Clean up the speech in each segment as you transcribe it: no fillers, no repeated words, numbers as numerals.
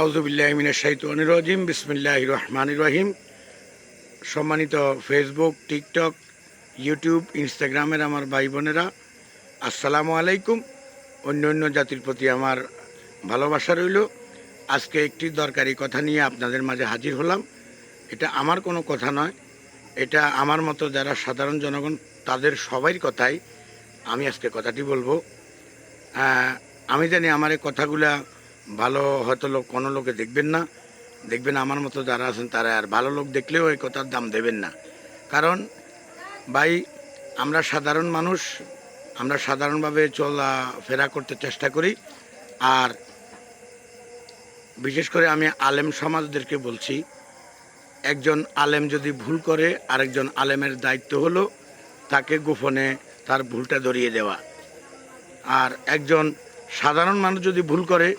আউযুবিল্লাহি মিনাশ শাইতানির রাজিম বিসমিল্লাহির রহমানির রহিম। সম্মানিত ফেসবুক, টিকটক, ইউটিউব, ইনস্টাগ্রামের আমার ভাই বোনেরা, আসসালামু আলাইকুম। অন্য অন্য জাতির প্রতি আমার ভালোবাসা রইল। আজকে একটি দরকারি কথা নিয়ে আপনাদের মাঝে হাজির হলাম। এটা আমার কোনো কথা নয়, এটা আমার মতো যারা সাধারণ জনগণ তাদের সবাই কথাই আমি আজকে কথাটি বলবো। আমি জানি আমার এই কথাগুলা ভালো হয়তো কোনো লোকে দেখবেন আমার মতো যারা আছেন তারা, আর ভালো লোক দেখলেও এই কথার দাম দেবেন না। কারণ ভাই, আমরা সাধারণ মানুষ, আমরা সাধারণভাবে চলাফেরা করতে চেষ্টা করি। আর বিশেষ করে আমি আলেম সমাজদেরকে বলছি, একজন আলেম যদি ভুল করে আরেকজন আলেমের দায়িত্ব হলো তাকে গোপনে তার ভুলটা ধরিয়ে দেওয়া। আর একজন সাধারণ মানুষ যদি ভুল করে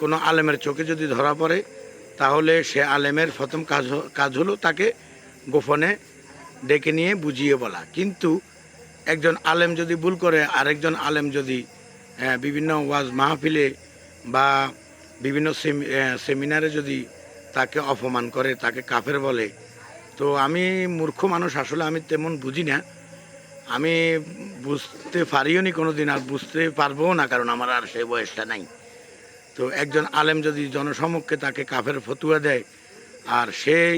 কোনো আলেমের চোখে যদি ধরা পড়ে, তাহলে সে আলেমের প্রথম কাজ হলো তাকে গোপনে ডেকে নিয়ে বুঝিয়ে বলা। কিন্তু একজন আলেম যদি ভুল করে আরেকজন আলেম যদি বিভিন্ন ওয়াজ মাহফিলে বা বিভিন্ন সেমিনারে যদি তাকে অপমান করে, তাকে কাফের বলে, তো আমি মূর্খ মানুষ, আসলে আমি তেমন বুঝি না, আমি বুঝতে পারিও নি কোনো দিন, আর বুঝতে পারবও না, কারণ আমার আর সেই বয়সটা নাই। তো একজন আলেম যদি জনসমক্ষে তাকে কাফের ফতুয়া দেয়, আর সেই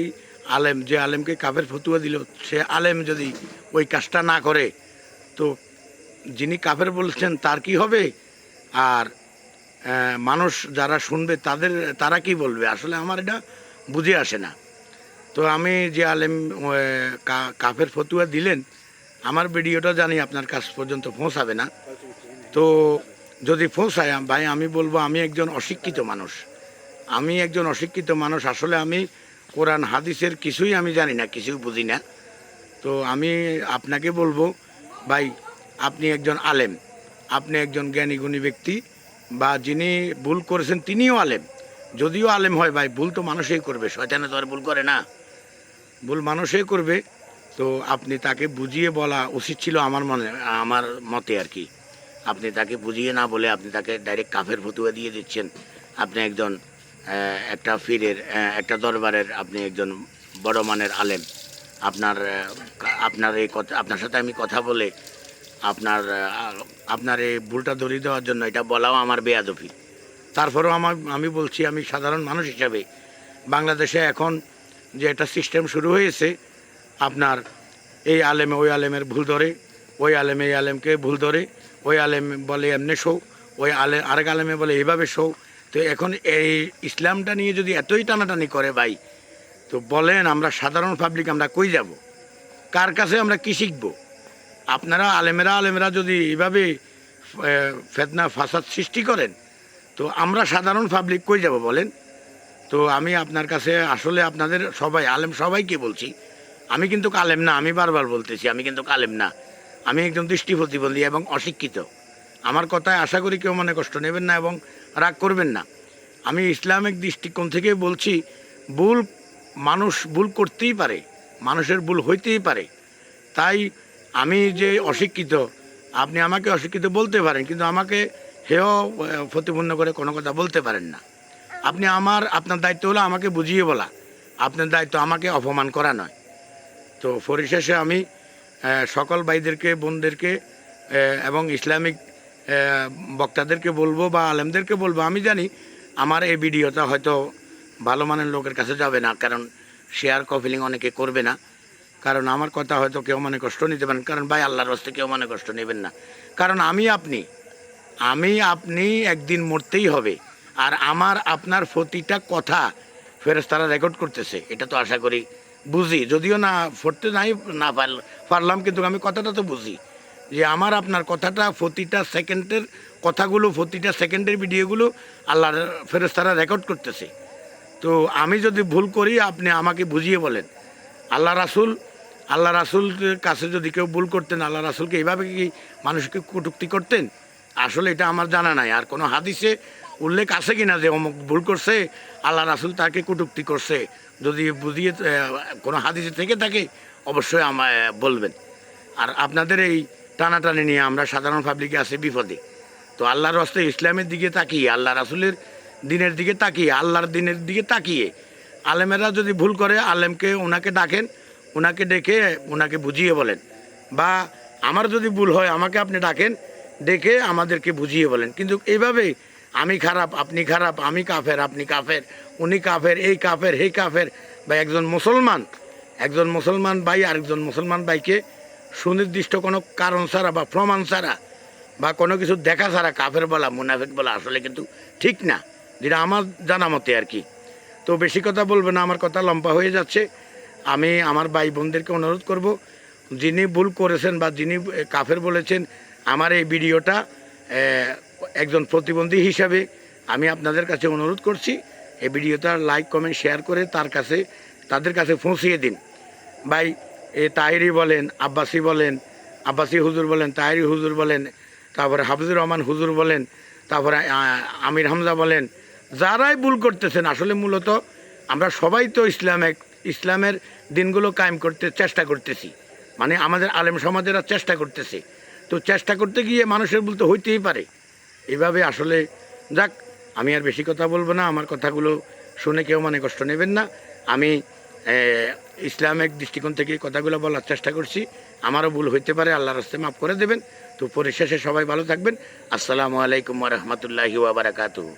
আলেম, যে আলেমকে কাফের ফতুয়া দিল, সে আলেম যদি ওই কাজটা না করে, তো যিনি কাফের বলছেন তার কি হবে, আর মানুষ যারা শুনবে তারা কি বলবে? আসলে আমার এটা বুঝে আসে না। তো আমি যে আলেম কাফের ফতুয়া দিলেন, আমার ভিডিওটা জানি আপনার কাছ পর্যন্ত পৌঁছাবে না। তো যদি পৌঁছায় ভাই, আমি বলবো আমি একজন অশিক্ষিত মানুষ, আসলে আমি কোরআন হাদিসের কিছুই আমি জানি না, কিছুই বুঝি না। তো আমি আপনাকে বলবো ভাই, আপনি একজন আলেম, আপনি একজন জ্ঞানী গুণী ব্যক্তি, বা যিনি ভুল করেছেন তিনিও আলেম। যদিও আলেম হয় ভাই, ভুল তো মানুষই করবে, শয়তানে তো আর ভুল করে না, ভুল মানুষই করবে। তো আপনি তাকে বুঝিয়ে বলা উচিত ছিল আমার মতে আর কি। আপনি তাকে বুঝিয়ে না বলে আপনি তাকে ডাইরেক্ট কাফের ফতুয়া দিয়ে দিচ্ছেন। আপনি একজন একটা একটা দরবারের আপনি একজন বড় মানের আলেম। আপনার এই কথা, আপনার সাথে আমি কথা বলে আপনার এই ভুলটা ধরিয়ে দেওয়ার জন্য এটা বলাও আমার বেয়াদবি। তারপরেও আমি বলছি, আমি সাধারণ মানুষ হিসাবে বাংলাদেশে এখন যে একটা সিস্টেম শুরু হয়েছে, আপনার এই আলেমে ওই আলেমের ভুল ধরে, ওই আলেমে এই আলেমকে ভুল ধরে, ওই আলেম বলে এমনি শো, আরেক আলেমে বলে এইভাবে শো। তো এখন এই ইসলামটা নিয়ে যদি এতই টানাটানি করে ভাই, তো বলেন আমরা সাধারণ পাবলিক আমরা কই যাব? কার কাছে আমরা কী শিখব? আপনারা আলেমেরা যদি এইভাবে ফেতনা ফাসাদ সৃষ্টি করেন, তো আমরা সাধারণ পাবলিক কই যাব বলেন? তো আমি আপনার কাছে আসলে আপনাদের সবাই আলেম সবাইকে বলছি, আমি কিন্তু আলেম না, আমি বারবার বলতেছি আমি কিন্তু আলেম না, আমি একজন দৃষ্টি প্রতিবন্ধী এবং অশিক্ষিত। আমার কথায় আশা করি কেউ মনে কষ্ট নেবেন না এবং রাগ করবেন না। আমি ইসলামিক দৃষ্টিকোণ থেকে বলছি, মানুষ ভুল করতেই পারে, মানুষের ভুল হইতেই পারে। তাই আমি যে অশিক্ষিত, আপনি আমাকে অশিক্ষিত বলতে পারেন, কিন্তু আমাকে হেয় প্রতিপন্ন করে কোনো কথা বলতে পারেন না। আপনার দায়িত্ব হলো আমাকে বুঝিয়ে বলা, আপনার দায়িত্ব আমাকে অপমান করা নয়। তো পরিশেষে আমি সকল ভাইদেরকে, বোনদেরকে এবং ইসলামিক বক্তাদেরকে বলবো বা আলেমদেরকে বলবো, আমি জানি আমার এই ভিডিওটা হয়তো ভালো মানের লোকের কাছে যাবে না, কারণ শেয়ার কপিলিং অনেকে করবে না, কারণ আমার কথা হয়তো কেউ মনে কষ্ট নিতে পারেন। কারণ ভাই, আল্লাহর রাস্তায় কেউ মনে কষ্ট নেবেন না, কারণ আমি আপনি একদিন মরতেই হবে। আর আপনার প্রতিটা কথা ফেরেশতারা রেকর্ড করতেছে, এটা তো আশা করি বুঝি, যদিও না পড়তে না পারলাম, কিন্তু আমি কথাটা তো বুঝি যে আপনার কথাটা প্রতিটা সেকেন্ডের কথাগুলো, প্রতিটা সেকেন্ডের ভিডিওগুলো আল্লাহর ফেরেশতারা রেকর্ড করতেছে। তো আমি যদি ভুল করি আপনি আমাকে বুঝিয়ে বলেন। আল্লাহ রাসূলের কাছে যদি কেউ ভুল করতেন, আল্লাহ রাসূলকে এইভাবে কি মানুষকে কটূক্তি করতেন? আসলে এটা আমার জানা নাই। আর কোনো হাদিসে উল্লেখ আছে কি না যে অমুক ভুল করছে, আল্লাহ রাসূল তাকে কটূক্তি করছে? যদি বুঝিয়ে কোনো হাদিসে থেকে থাকে অবশ্যই আমায় বলবেন। আর আপনাদের এই টানাটানি নিয়ে আমরা সাধারণ পাবলিকে আছে বিপদে। তো আল্লাহর রাস্তায় ইসলামের দিকে তাকিয়ে, আল্লাহ রাসূলের দিনের দিকে তাকিয়ে, আল্লাহর দিনের দিকে তাকিয়ে আলেমেরা যদি ভুল করে আলেমকে ওনাকে ডাকেন, ওনাকে ডেকে ওনাকে বুঝিয়ে বলেন, বা আমার যদি ভুল হয় আমাকে আপনি ডাকেন, ডেকে আমাদেরকে বুঝিয়ে বলেন। কিন্তু এইভাবে আমি খারাপ আপনি খারাপ, আমি কাফের আপনি কাফের, উনি কাফের এই কাফের সেই কাফের, বা একজন মুসলমান ভাই আরেকজন মুসলমান ভাইকে সুনির্দিষ্ট কোনো কারণ ছাড়া বা প্রমাণ ছাড়া বা কোনো কিছু দেখা ছাড়া কাফের বলা মুনাফিক বলা আসলে কিন্তু ঠিক না, যেটা আমার জানা মতে আর কি। তো বেশি কথা বলবো না, আমার কথা লম্বা হয়ে যাচ্ছে। আমি আমার ভাই বোনদেরকে অনুরোধ করব, যিনি ভুল করেছেন বা যিনি কাফের বলেছেন, আমার এই ভিডিওটা একজন প্রতিবন্ধী হিসাবে আমি আপনাদের কাছে অনুরোধ করছি, এই ভিডিওটা লাইক কমেন্ট শেয়ার করে তাদের কাছে পৌঁছিয়ে দিন। ভাই এ তাহিরি বলেন, আব্বাসি হুজুর বলেন, তাহিরি হুজুর বলেন, তারপরে হাফিজুর রহমান হুজুর বলেন, তারপরে আমির হামজা বলেন, যারাই ভুল করতেছেন আসলে মূলত আমরা সবাই তো ইসলামের দিনগুলো কায়েম করতে চেষ্টা করতেছি, মানে আমাদের আলেম সমাজেরা চেষ্টা করতেছে। তো চেষ্টা করতে গিয়ে মানুষের ভুল তো হইতেই পারে। এভাবে আসলে যাক, আমি আর বেশি কথা বলবো না, আমার কথাগুলো শুনে কেউ মানে কষ্ট নেবেন না। আমি ইসলামিক দৃষ্টিকোণ থেকে কথাগুলো বলার চেষ্টা করছি, আমারও ভুল হইতে পারে, আল্লাহর রাস্তায় মাফ করে দেবেন। তো পরিশেষে সবাই ভালো থাকবেন। আসসালামু আলাইকুম ওয়া রাহমাতুল্লাহি ওয়া বারাকাতুহু।